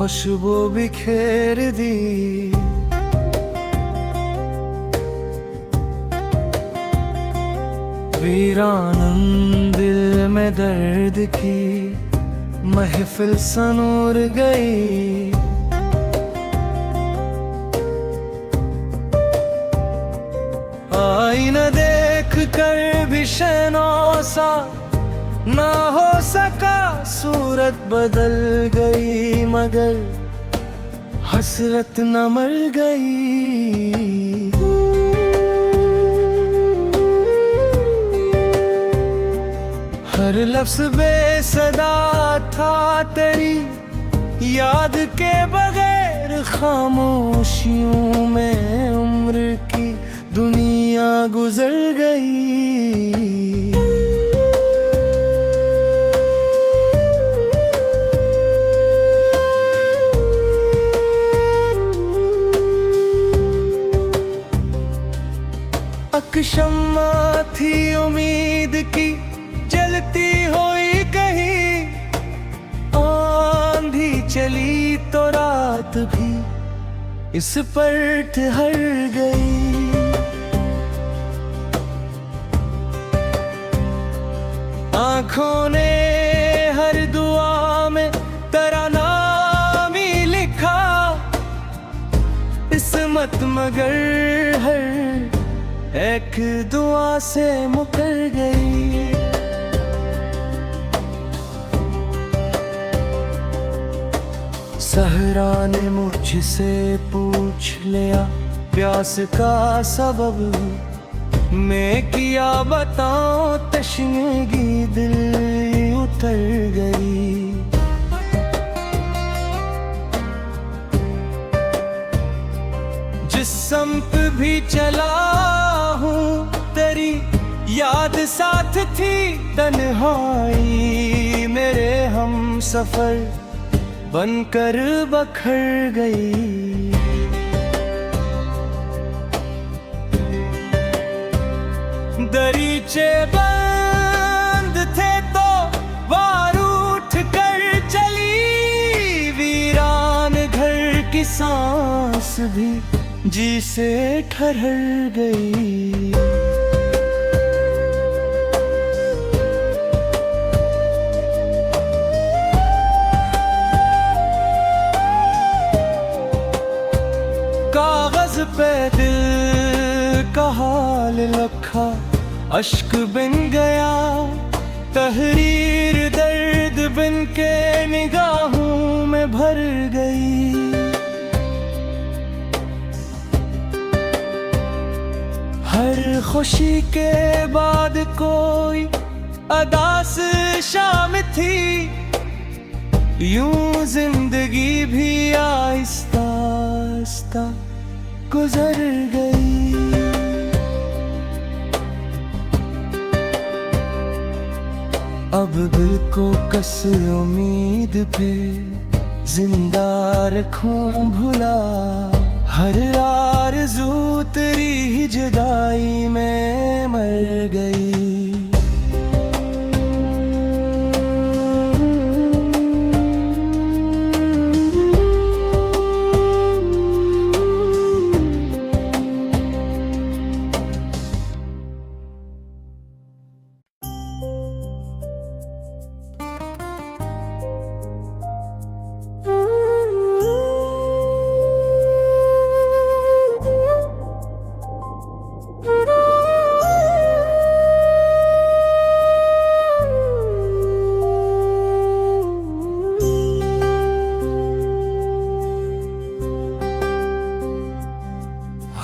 खुशबू बिखेर दी। वीरान दिल में दर्द की महफिल सनूर गई। आईना देख कर भी शैनौसा ना हो सका, सूरत बदल गई मगर हसरत न मर गई। हर लफ्ज़ बेसदा था तेरी याद के बगैर, खामोशियों में उम्र की दुनिया गुजर गई। शम्मा थी उम्मीद की जलती हुई कहीं, आंधी चली तो रात भी इस पर ठहर गई। आँखों ने हर दुआ में तेरा नाम ही लिखा, किस्मत मगर हर एक दुआ से मुकर गई। सहरा ने मुझसे पूछ लिया प्यास का सबब, मैं किया बताऊं तशनगी दिल उतर गई। जिस संप भी चला हूँ तेरी याद साथ थी, तन्हाई मेरे हम सफर बनकर बखर गई। दरीचे बंद थे तो वार उठ कर चली, वीरान घर की सांस भी जी से ठहर गई। कागज पे दिल का हाल लिखा, अश्क बन गया तहरीर, दर्द बन के निगाहों में भर गई। हर खुशी के बाद कोई अदास शाम थी, यूं जिंदगी भी आहिस्ता आहिस्ता गुजर गई। अब दिल को कस उम्मीद पे जिंदा रखूं भुला, हर आरज़ू तेरी जुदाई में मर गई।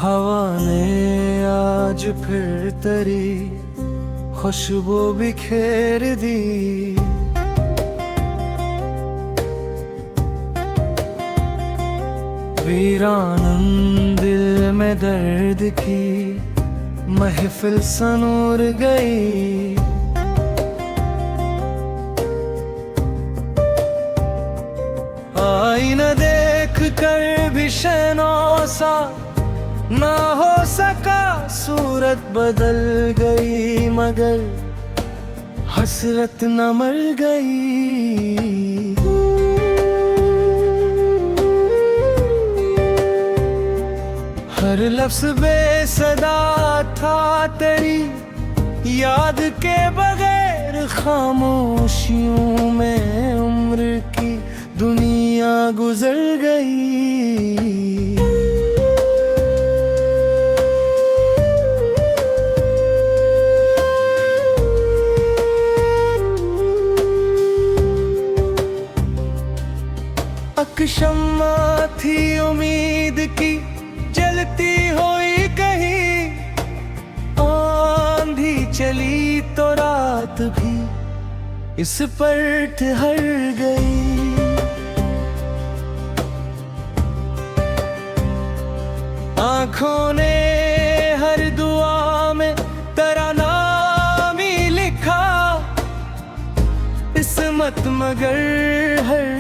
हवा ने आज फिर तेरी खुशबू बिखेर दी। वीरान दिल में दर्द की महफिल सनूर गई। आईना देख कर भी शैनौसा ना हो सका, सूरत बदल गई मगर हसरत न मर गई। हर लफ्ज़ बेसदा था तेरी याद के बगैर, खामोशियों में उम्र की दुनिया गुजर गई। शम्मा थी उम्मीद की जलती हुई कहीं, आंधी चली तो रात भी इस पर ठहर गई। आँखों ने हर दुआ में तेरा नाम ही लिखा, किस्मत मगर हर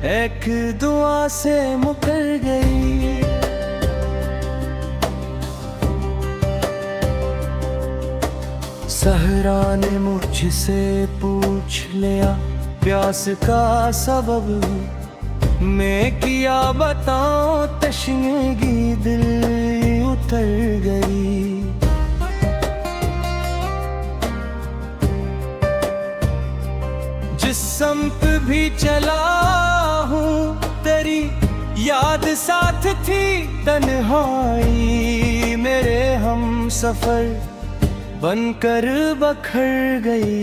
एक दुआ से मुकर गई। सहरा ने मुझसे पूछ लिया प्यास का सबब, मैं किया बताऊं तशनगी दिल उतर गई। जिस संप भी चला हूँ तेरी याद साथ थी, तन्हाई मेरे हम सफर बनकर बखर गई।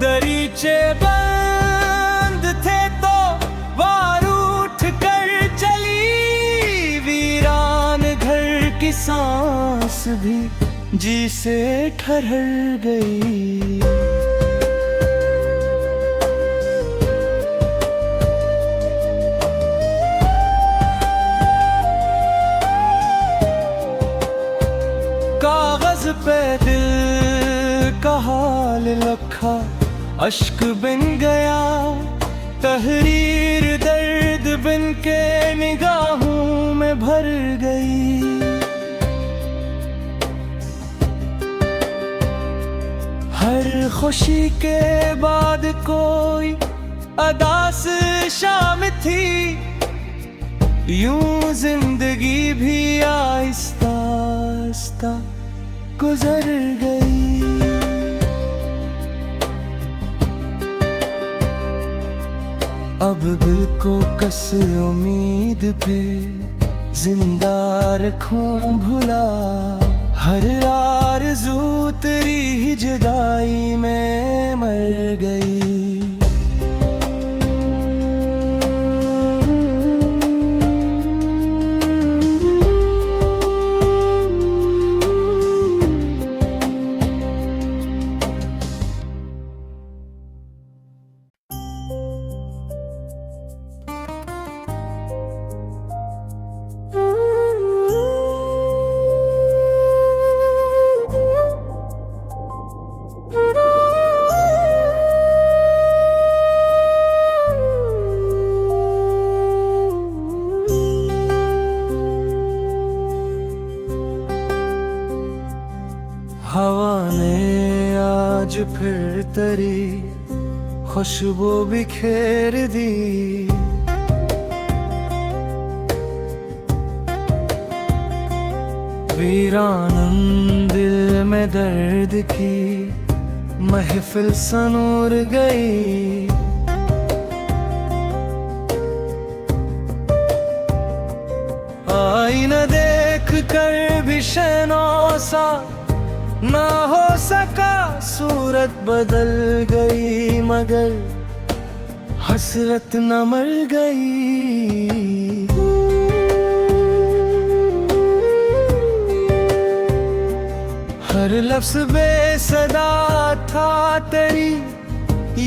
दरीचे बंद थे तो वार उठ कर चली, वीरान घर की सांस भी जी से ठहर गई। कागज पे दिल का हाल लिखा, अश्क बिन गया तहरीर, दर्द बिन के निगाहों में भर गई। हर खुशी के बाद कोई अदास शाम थी, यूं जिंदगी भी आहिस्ता आहिस्ता गुजर गई। अब दिल को कस उम्मीद पे जिंदा रखूं भुला, हर आरज़ू तेरी जुदाई में मर गई। हवा ने आज फिर तेरी खुशबू बिखेर दी, वीरान दिल में दर्द की महफिल सनूर गई। आईना देख कर भी शैनौसा ना हो सका, सूरत बदल गई मगर हसरत न मर गई। हर लफ्ज़ बेसदा था तेरी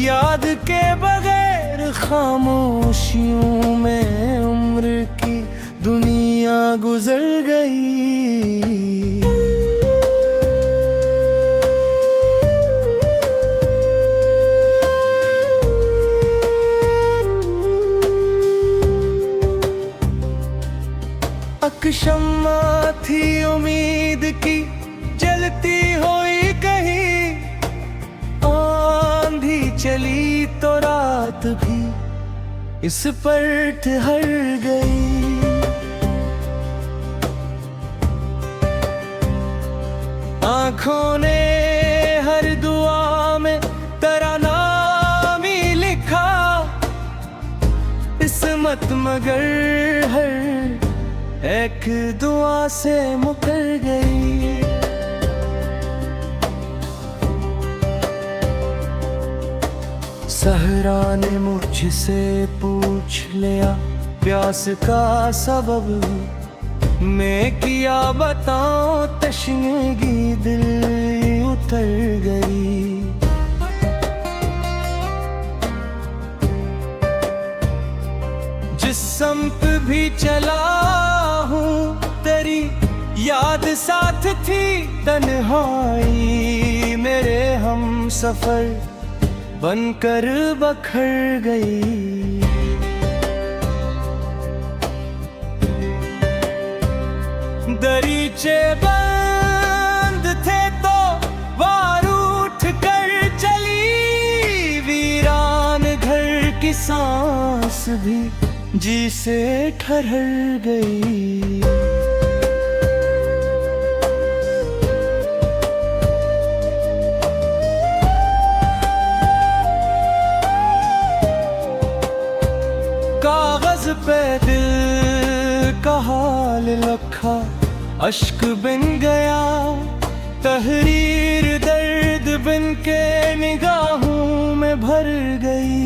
याद के बगैर, खामोशियों में उम्र की दुनिया गुजर गई। शम्मा थी उम्मीद की जलती हुई कहीं, आंधी चली तो रात भी इस पर ठहर गई। आँखों ने हर दुआ में तेरा नाम ही लिखा, किस्मत मगर हर एक दुआ से मुकर गई। सहरा ने मुझसे पूछ लिया प्यास का सबब, मैं किया बताऊं तशनेगी दिल उतर गई। जिस संप भी चला हूँ तेरी याद साथ थी, तन्हाई मेरे हम सफर बनकर बखर गई। दरीचे बंद थे तो वार उठ कर चली, वीरान घर की सांस भी जी से ठहर गई। कागज पे दिल का हाल लिखा, अश्क बिन गया तहरीर, दर्द बिन के निगाहों में भर गई।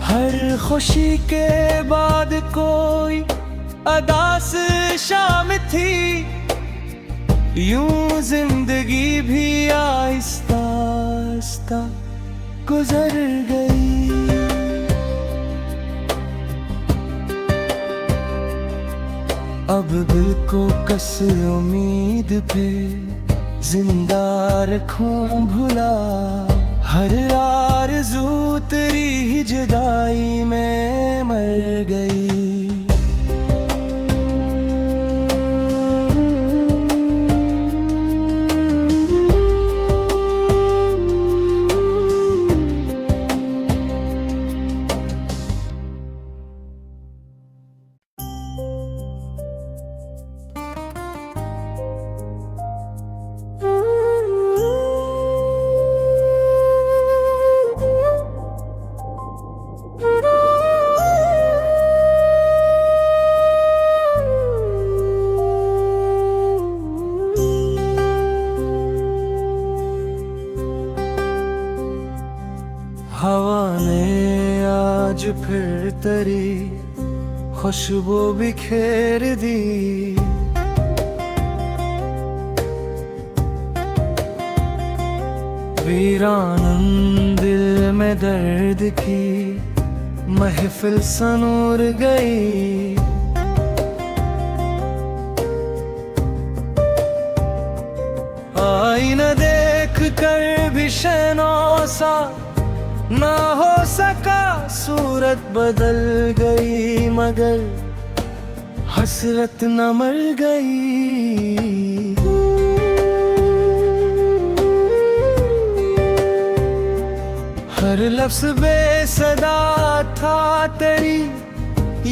हर खुशी के बाद कोई अदास शाम थी, यूं जिंदगी भी आहिस्ता आहिस्ता गुजर गई। अब दिल को कस उम्मीद पे जिंदा रखूं भुला, हर आरज़ू तेरी जुदाई में मर गई। हवा ने आज फिर तेरी खुशबू बिखेर दी, वीरान दिल में दर्द की महफिल सनूर गई। आईना देख कर भी शैनौसा ना हो सका, सूरत बदल गई मगर हसरत न मर गई। हर लफ्ज़ बेसदा था तेरी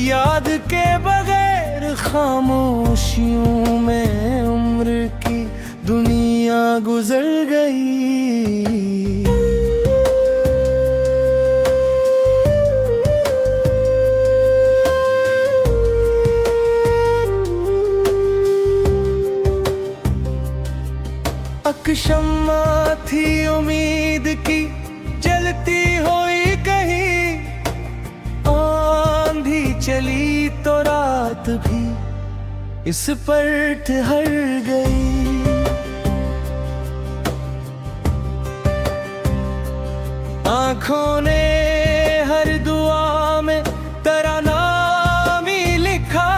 याद के बगैर, खामोशियों में उम्र की दुनिया गुजर गई। शम्मा थी उम्मीद की जलती हुई कहीं, आंधी चली तो रात भी इस पर ठहर गई। आँखों ने हर दुआ में तेरा नाम ही लिखा,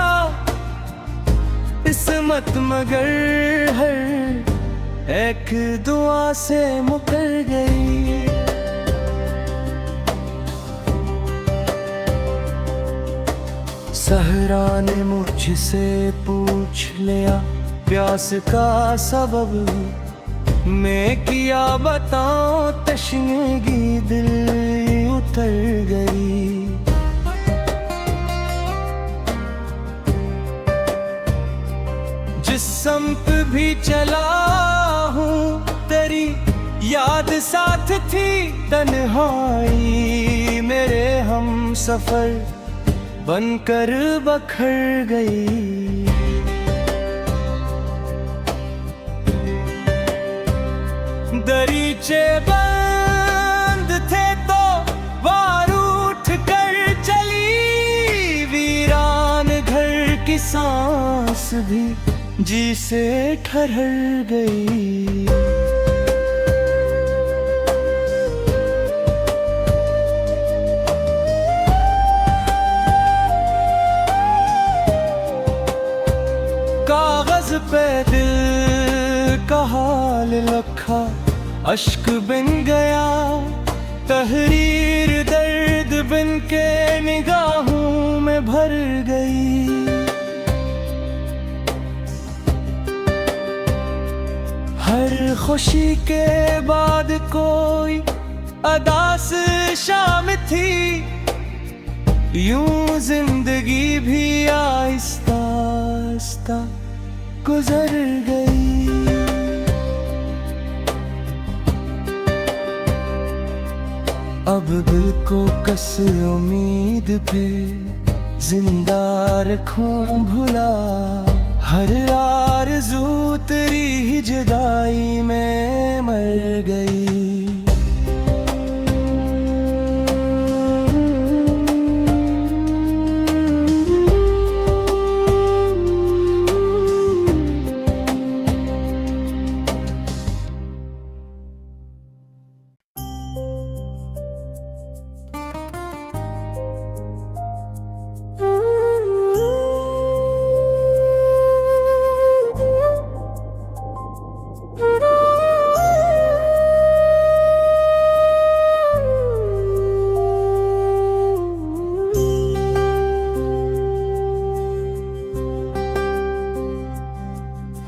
किस्मत मगर हर एक दुआ से मुकर गई। सहरा ने मुझसे पूछ लिया प्यास का सबब, मैं किया बताऊं तशनगी दिल उतर गई। जिस संप भी चला हूँ तेरी याद साथ थी, तन्हाई मेरे हम सफर बनकर बखर गई। दरीचे बंद थे तो वार उठ कर चली, वीरान घर की सांस भी जी से ठहर गई। कागज पे दिल का हाल लिखा, अश्क बिन गया तहरीर, दर्द बिन के निगाहों में भर गई। हर खुशी के बाद कोई अदास शाम थी, यूं जिंदगी भी आहिस्ता आहिस्ता गुजर गई। अब दिल को कस उम्मीद पे जिंदा रखूं भुला, हर आरज़ू तेरी जुदाई में मर गई।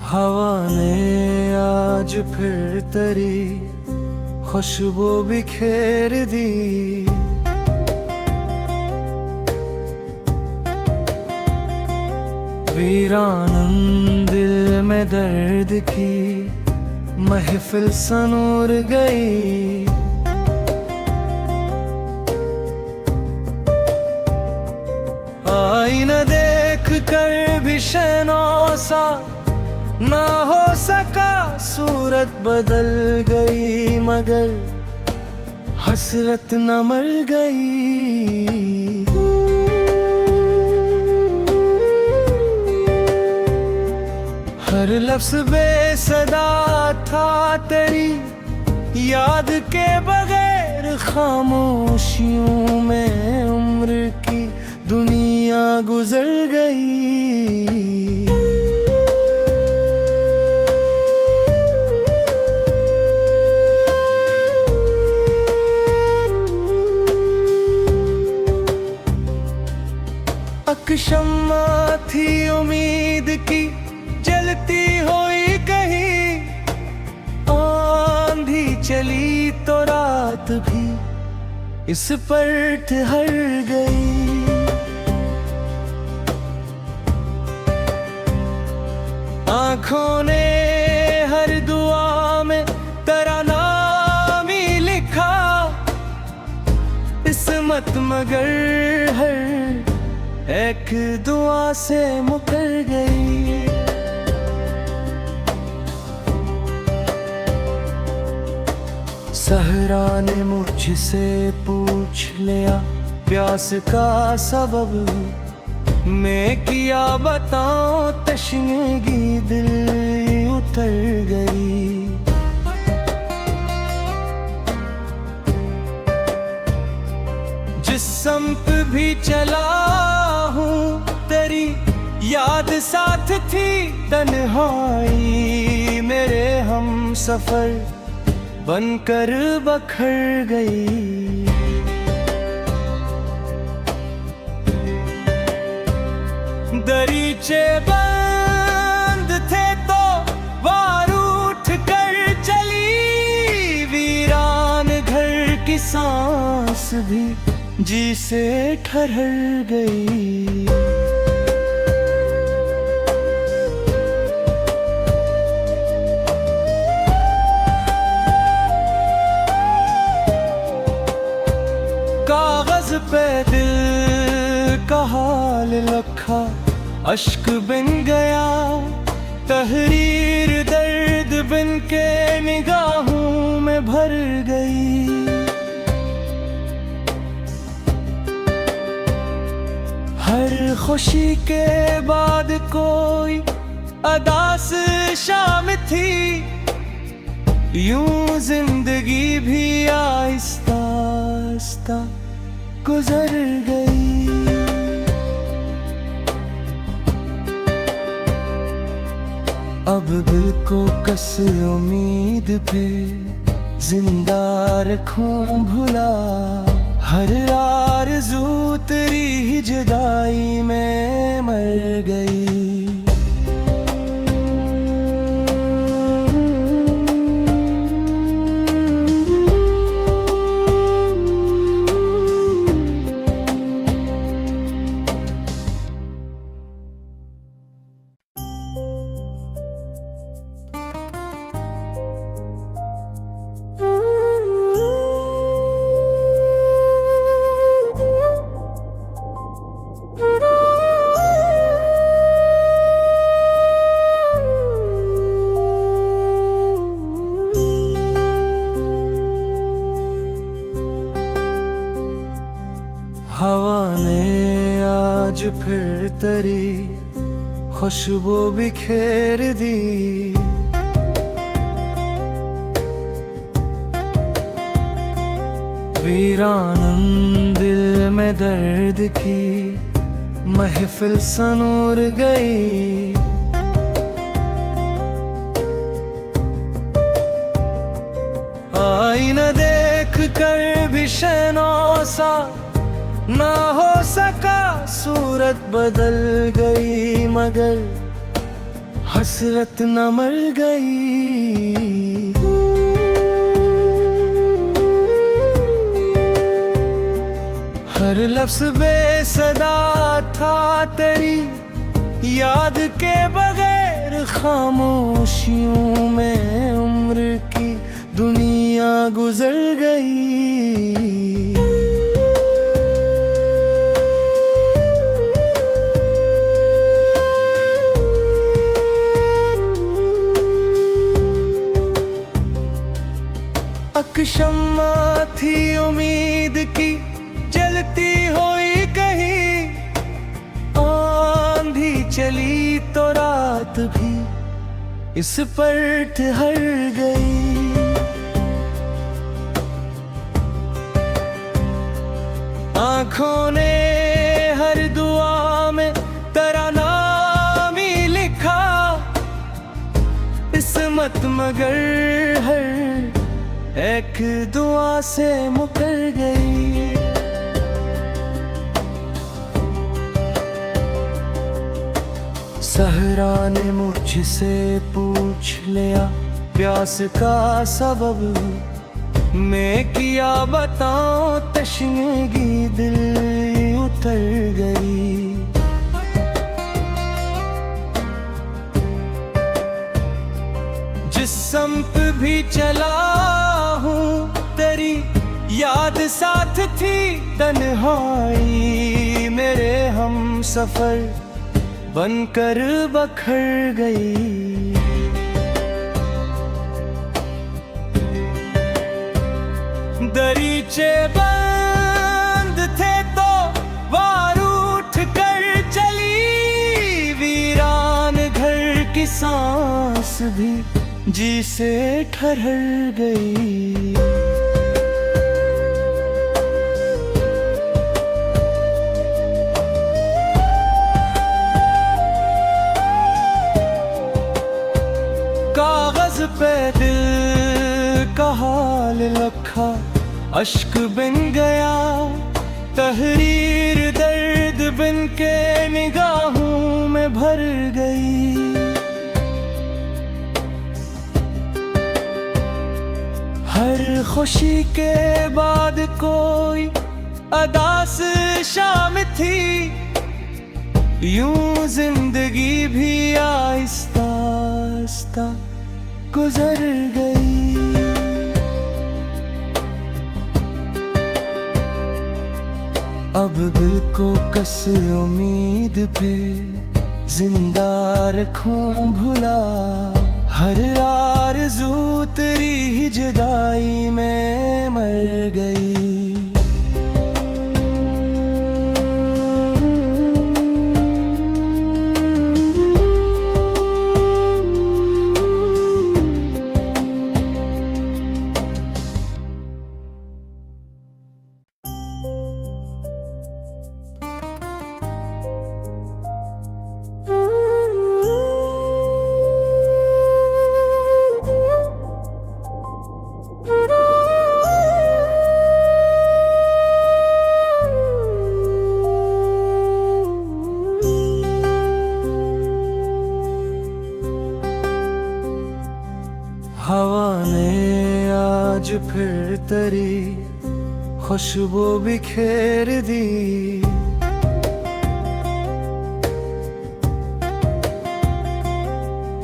हवा ने आज फिर तेरी खुशबू बिखेर दी, वीरान दिल में दर्द की महफिल सनूर गई। आईना देख कर भी शैनौसा ना हो सका, सूरत बदल गई मगर हसरत न मर गई। हर लफ्ज़ बेसदा था तेरी याद के बगैर, खामोशियों में उम्र की दुनिया गुजर गई। शम्मा थी उम्मीद की जलती हुई कहीं, आंधी चली तो रात भी इस पर ठहर गई। आँखों ने हर दुआ में तेरा नाम ही लिखा, किस्मत मगर हर एक दुआ से मुकर गई। सहरा ने मुझसे पूछ लिया प्यास का सबब, मैं किया बताऊं तशनगी दिल उतर गई। जिस संप भी चला हूँ तेरी याद साथ थी, तन्हाई मेरे हम सफर बनकर बखर गई। दरीचे बंद थे तो वार उठ कर चली, सांस भी जी से ठहर गई। कागज पे दिल का हाल लिखा, अश्क बन गया तहरीर, दर्द बन के निगाहों में भर गई। हर खुशी के बाद कोई अदास शाम थी, यूं जिंदगी भी आहिस्ता आहिस्ता गुजर गई। अब दिल को कस उम्मीद पे जिंदा रखूं भुला, हर आरज़ू तेरी जुदाई में मर गई। हवा ने आज फिर तेरी खुशबू बिखेर दी, वीरान दिल में दर्द की महफिल सनूर गई। आईना देख कर भी शैनौसा ना हो सका, सूरत बदल गई मगर हसरत न मर गई। हर लफ्ज़ बेसदा था तेरी याद के बगैर, खामोशियों में उम्र की दुनिया गुजर गई। शम्मा थी उम्मीद की जलती हुई कहीं, आंधी चली तो रात भी इस पर ठहर गई। आँखों ने हर दुआ में तेरा नाम ही लिखा, किस्मत मगर हर एक दुआ से मुकर गई। सहरा ने मुझसे पूछ लिया प्यास का सबब, मैं किया बताऊं तशनेगी दिल उतर गई। जिस संप भी चला हूँ तेरी याद साथ थी, तन्हाई मेरे हम सफर बनकर बखर गई। दरीचे बंद थे तो वार उठ कर चली, वीरान घर की सांस भी जी से ठहर गई। कागज पे दिल का हाल लिखा, अश्क बन गया तहरीर, दर्द बन के निगाहों में भर गई। हर खुशी के बाद कोई अदास शाम थी, यूं जिंदगी भी आहिस्ता आहिस्ता गुजर गई। अब दिल को कस उम्मीद पे जिंदा रखूं भुला, हर आरज़ू तेरी जुदाई में मर गई। हवा ने आज फिर तेरी खुशबू बिखेर दी,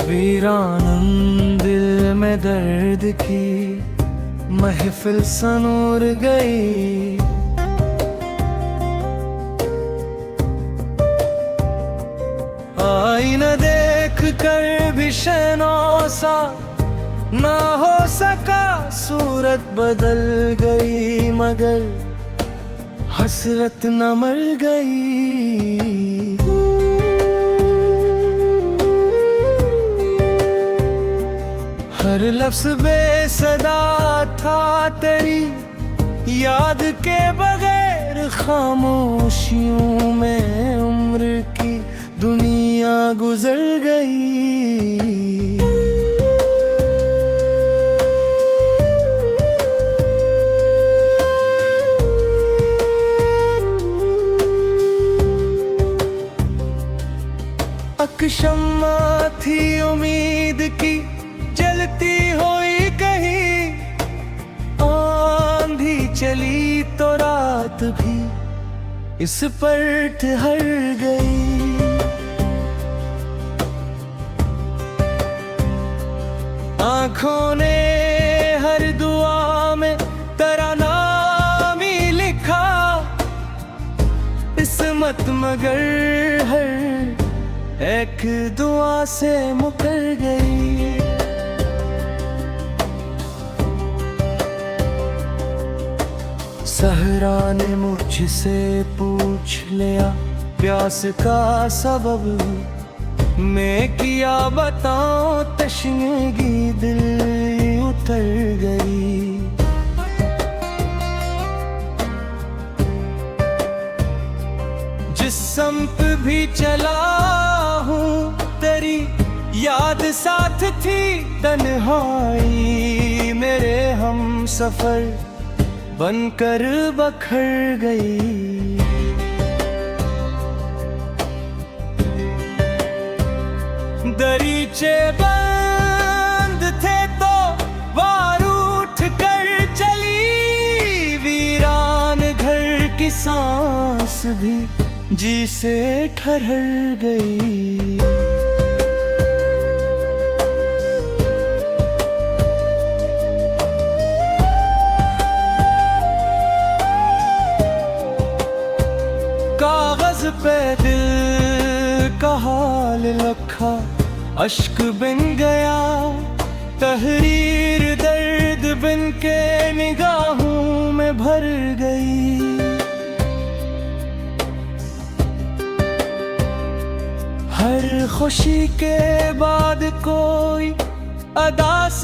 वीरान दिल में दर्द की महफिल सनूर गई। आईना देख कर भी शैनौसा ना हो सका, सूरत बदल गई मगर हसरत न मर गई। हर लफ्ज़ बेसदा था तेरी याद के बगैर, खामोशियों में उम्र की दुनिया गुजर गई। शम्मा थी उम्मीद की जलती हुई कहीं, आंधी चली तो रात भी इस पर ठहर गई। आँखों ने हर दुआ में तेरा नाम ही लिखा, किस्मत मगर हर एक दुआ से मुकर गई। सहरा ने मुझसे पूछ लिया प्यास का सबब, मैं किया बताऊं तशनगी दिल उतर गई। जिस संप भी चला तेरी याद साथ थी, तन्हाई मेरे हम सफर बनकर बखर गई। दरीचे बंद थे तो वार उठ कर चली, वीरान घर की सांस भी जी से ठहर गई। कागज पे दिल का हाल लिखा, अश्क बिन गया तहरीर, दर्द बिन के निगाहों में भर गई। हर खुशी के बाद कोई अदास